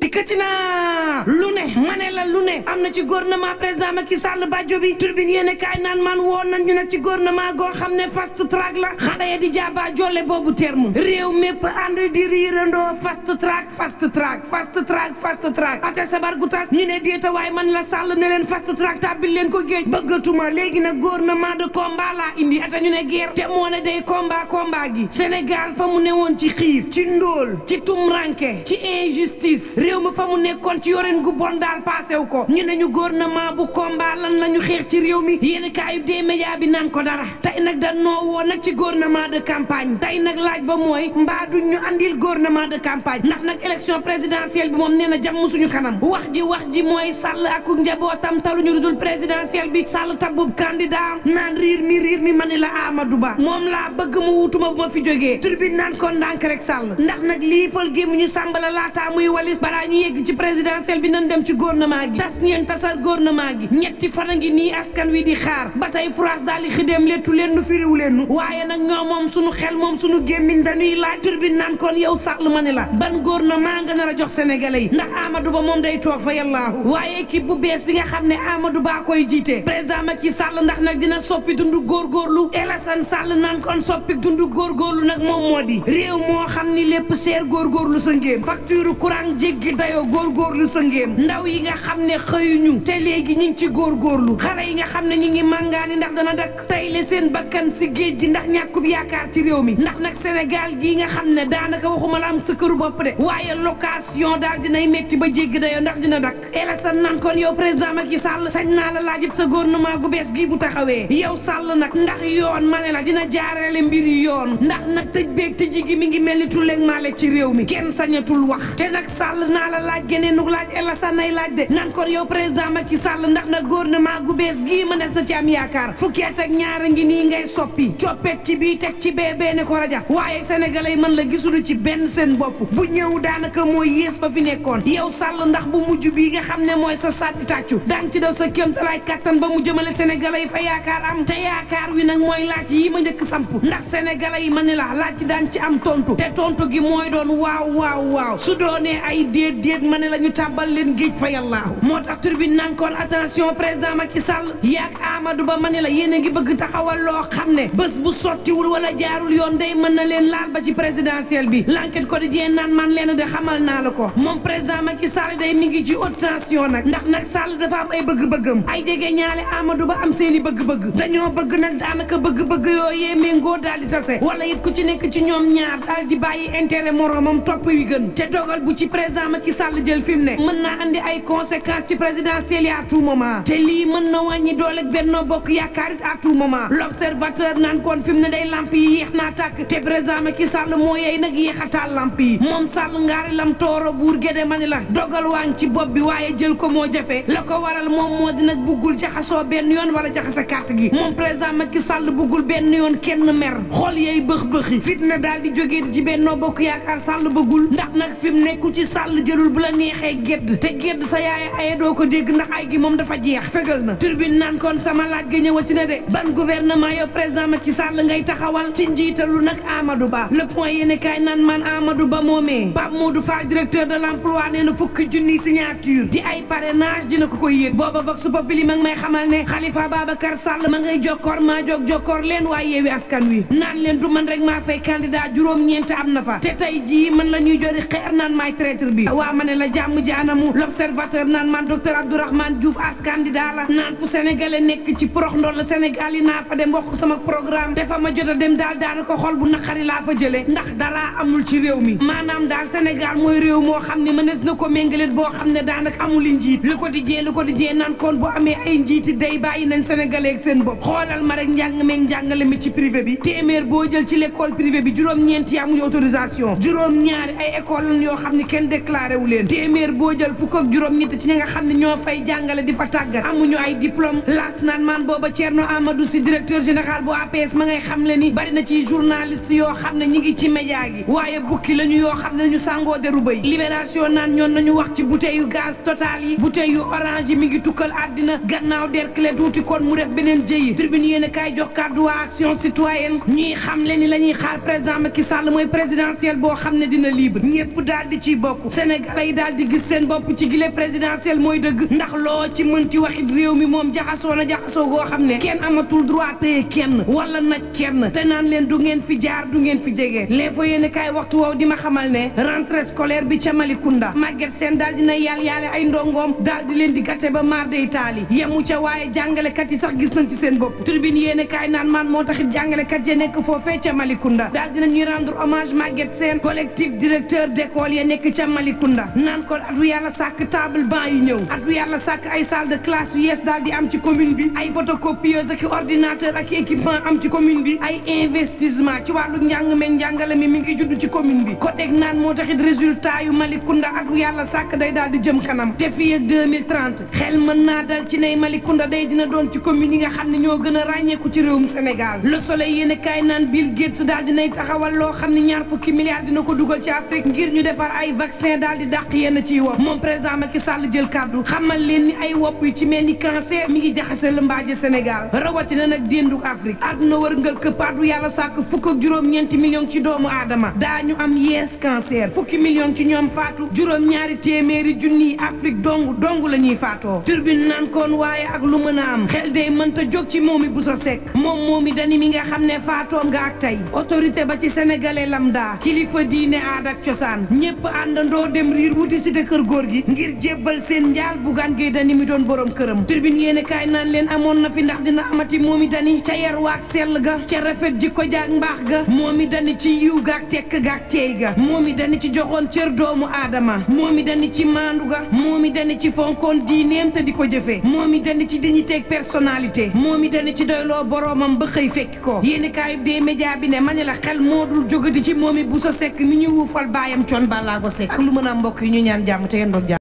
dikkati naa lu ne ma ne la lu ne am na ci gouvernement président Macky Sall bàjjo bi turbine yéene kaay naan man woon nañ ñu nag ci gouvernement goo xam ne fast track la xale ya di jaaba jolle boobu terme réew mépp ànd di riirandoo fast track fast track fast track fast track ate sabar gu tas ñu ne déeta waaye man la Sall ne leen fast track tàbbil leen ko géej bëggatuma léegi nag gouvernement de combat laa indi ata ñu ne guerre te moo ne day combat gi Sénégal fa mu ne woon ci xiif ci ndóol ci tumranke ci injustice réew mi fa mu nekkoon ci yoreen gu bon daal paasew ko ñu ne ñu gouvernement bu combat lan la ñu xeex ci réew mi yéen kaayub dee média bi naan ko dara tey nag da noo woo nag ci gouvernement de campagne tey nag laaj ba mooy mbaa duñ ñu andil gouvernement de campagne ndax nag élection présidentielle bi moom nee na jàmm suñu kanam wax ji mooy Sall ak njabootam taluñu lu dul présidentielle bi Sall tabub candidat naan riir mi ma ni la Amadou Ba moom laa bëgg mu wutuma bu ma fi jógee turbine naan ko ndànk rek Sall ndax nag lii fal gémmu ñu sàmbala laataa muy walis balaa ñu yegg ci présidentielle bi nan dem ci gouvernement gi tas ngeen tasal gouvernement gi ñetti fan a ngi nii askan wi di xaar ba tey France daal di xidéem lettu leen nu firiw leen nu waaye nag ñoo moom suñu xel moom suñu gémmiñ dañuy laaj turbine naan kon yow Sall ma ni la ban gouvernement nga nar a jox sénégalais yi ndax Amadou Ba moom day toog fa yàllaahu waaye équipe bu bees bi nga xam ne Amadou Ba koy jiite président Macky Sall ndax nag dina soppi dundu góorgóorlu Alassane Sall naan kon soppi dundu góorgóorlu nag moom moo di réew moo xam ni lépp seer góorgóorlu sa ngéem facture courant jéggi dayoo góorgóorlu sa ngéem ndaw yi nga xam ne xëyuñu te léegi ñi ngi ci góorgóorlu xale yi nga xam ne ñi ngi màngaani ndax dana dakk tey le seen bakkan si géej gi ndax ñàkkub yaakaar ci réew mi ndax nag Sénégal gii nga xam ne daanaka waxuma la am sa këru bopp de waaye location daal dinay metti ba jéggi dayoo ndax dina dakk Alassane nan kon yow président Macky Sall sañ naa la laajit sa gouvernement gu bees gii bu taxawee yow Sall nag ndax yoon ma ne la dina jaarale mbir yi yoon ndax nag tëj beeg tëji gi mi ngi mel ni tulleeg maale ci réew mi kenn sañatul wax te nag Sall naa la laaj geneen nu laaj Alassane nay laaj de nan kon yow président Macky Sall ndax nag gouvernement gu bees gii mënees na ci am yaakaar fukki at ak ñaar ngi nii ngay soppi coppet ci bii teg ci bee ne ko raja waaye sénégalais yi mën la gisulu ci benn seen bopp bu ñëw daanaka mooy yées ba fi nekkoon yow Sall ndax bu mujj bii nga xam ne mooy sa sàddi tàccu daan ci def sa kéemtalaay kattan ba mu jëmale sénégalais yi fa yaakaar am te yaakaar wi nag mooy laaj yi ma njëkk samp ndax sénégalais yi ma ni la laaj daan ci am tontu te tontu gi mooy doon waaw su doonee ay déet ma ne la ñu tàbbal leen géej fa yàllaahu moo tax turbine naan kon attention président Macky Sall yaak Amadou Ba ma ne la yéen a ngi bëgg taxawal loo xam ne bés bu sottiwul wala jaarul yoon day mën na leen laal ba ci présidentielle bi l'enquête quotidien naan man leen de xamal naa la ko moom président Macky Sall day mi ngi ci haute tension nag ndax Sall dafa am ay bëgg-bëggam ay jege ñaale Amadou Ba am seeni bëgg-bëgg dañoo bëgg nag daanaka bëgg-bëgg yooyee méngoo daal di tase wala it ku ci nekk ci ñoom ñaar daal di bàyyi intérêt moroomam topp yu gën te dogal bu ci président Macky Sall jël fi mu ne mën naa andi ay conséquences ci présidentielle yi à tout moment te lii mën na wàññi doole Benno Bokk Yaakaar it à tout moment l'observateur naan kon fi mu ne day lamp yi yéex naa tàkk te président Macky Sall moo yey nag yéexataal lamp yi moom Sall ngaari lam tooro buur géde mani la dogal waañ ci bopp bi waaye jël ko moo jafe la ko waral moom moo di nag buggul jaxasoo benn yoon wala jaxasa carte gi moom président Macky Sall buggul benn yoon kenn mer xool yey bëx-bëxi fitna daal di jógee ci Benno Bokk Yaakaar Sall bëggul ndax nag fi mu nekku ci Sall jëlul bu la neexee gedd te gedd sa yaay aye doo ko dégg ndax ay gi moom dafa jeex fegal na turbine naan kon sama laaj ga ñëwati na de ban gouvernement yow président Macky Sall ngay taxawal ci njiitalu nag Amadou Ba le point yéene kaay naan man Amadou Ba moomee Pape Modou Fall directeur de l'emploi nee na fukki junni signature di ay parrainage dina ko koy yéeg booba Vox Populi ma ngi may xamal ne Khalifa Babacar Sall ma ngay jokkoor maa jokkoor leen waaye yeewi askan wi naan leen du man rek maa fay candidat juróom-ñeent am na fa te tey jii man la ñuy jori xeer naan maay traître bi waa ma ne la jàmm ji anamu l'observateur naan man docteur Abdourahmane Diouf as candidat la naan fu sénégalais nekk ci porox ndool la Sénégal yi naa fa dem wax sama programme te fa ma jot a dem daal daanaka xol bu naqari laa fa jële ndax dalaa amul ci réew mi maanaam daal Sénégal mooy réew moo xam ne mënees na ko méngaleen boo xam ne daanaka amul njiit Le Quotidien naan kon bu amee ay njiiti day bàyyi nañ sénégalais ak seen bopp xoolal ma rek njàngale mi ci privé bi téeméer boo jël ci l'école privée bi juróom-ñeent yi amuñu autorisation juróom-ñaari ay école lañ yoo xam ne kenn déclaré wu leen téeméer boo jël fukk ak juróom-ñett ci ñi nga xam ne ñoo fay jàngale di fa tàggat amuñu ay diplôme las naan man booba Thierno Amadou Sy directeur général bu APS ma ngay xam le ni bari na ci journaliste yoo xam ne ñi ngi ci média gi waaye bukki lañu yoo xam ne nañu sàngoo deru bëy libération naan ñoon nañu wax ci bouteille yu gaz total yi bouteille yu orange yi mi ngi tukkal àddina gannaaw derkle tuuti kon mu def beneen jëyi tribune yéen kaay jox kàddu waa action citoyenne ñuy xam le ni la ñuy xaar président Macky Sall mooy présidentielle boo xam ne dina libre ñëpp daal di ciy bokk Sénégal sénégalais yi daal di gis seen bopp ci gile présidentielle mooy dëgg ndax loo ci mën ci waxit réew mi moom jaxasoo na jaxasoo goo xam ne kenn amatul droit téye kenn wala naj kenn te naan leen du ngeen fi jaar du ngeen fi jege l'info yéene kaay waxtu woow di ma xamal ne rentrée scolaire bi ca Malicounda Maguette Sène daal dina yaale ay ndongoom daal di leen di gàtte ba maar day taali yemu ca waaye jàngalekat yi sax gis nañ ci seen bopp tribune yéene kaay naan man moo taxit jàngalekat ya nekk foofee ca Malicounda daal dina ñuy rendre hommage Maguette Sène collectif directeur d'école ya nekk ca Malicounda naan ko atu yàlla sàkk table banc yi ñëw atu yàlla sàkk ay salle de classe yu yees daal di am ci commune bi ay photocopieuse ak ordinateur ak équipement am ci commune bi ay investissement ci wàllu njàng meeg njàngale mi ngi judd ci commune bi ko deg naan moo taxit résultat yu Malicounda atu yàlla sàkk day daal di jëm kanam te fii ak 2030 xel mën naa dal ci ney Malicounda day dina doon ci commune yi nga xam ne ñoo gën a ràññeeku ci réewum Sénégal Le Soleil yéen kaay naan Bill Gates daal dinay taxawal loo xam ne ñaar fukki milliards dina ko dugal ci Afrique ngir ñu defar ay vaccin daal di dàq yenn ciy wopp moom président Macky Sall jël kàddu xamal leen ni ay wopp yu ci mel ni cancer mi ngi jaxase la mbaaje Sénégal rawatina nag dénduk Afrique àdduna wërngal këpp addu yàlla sàkk fukk ak juróom-ñeenti millions ci doomu aadama daañu am yees cancer fukki millions ci ñoom faatu juróom-ñaari téeméeri junniy Afrique dong la ñuy faatoo turbine naan koon waaye ak lu mën a am xel day mënta jóg ci Momy Bousso Seck Momy Dany mi nga xam ne faatoom nga ak tey autorité ba ci sénégalais lambda kilifa diine aada ak cosaan ñépp àndandoo dem riir wuti si de kër góor gi ngir jébbal seen njaal Bougane Gueye Dany mi doon borom këram turbine yéene kaay naan leen amoon na fi ndax dina amati Momy Dany ca yar waak sell ga ca rafet jikko jaak mbaax ga Momy Dany ci yiw gaak tekk gaak teey ga Momy Dany ci joxoon cër doomu aadama Momy Dany ci maandu ga Momy Dany ci fonkoon diineem te di ko jëfee Momy Dany ci dignité ak personnalité Momy Dany ci doyloo boroomam ba xëy fekk ko yéeni kaayub dee média bi ne ma ne la xel moo dul jógadi ci Momy Bousso Seck mi ñu wuufal baayam Thione Ballago Seck ak lu mën a mbokk yi ñu ñaan jàmm te yéen doog jàmm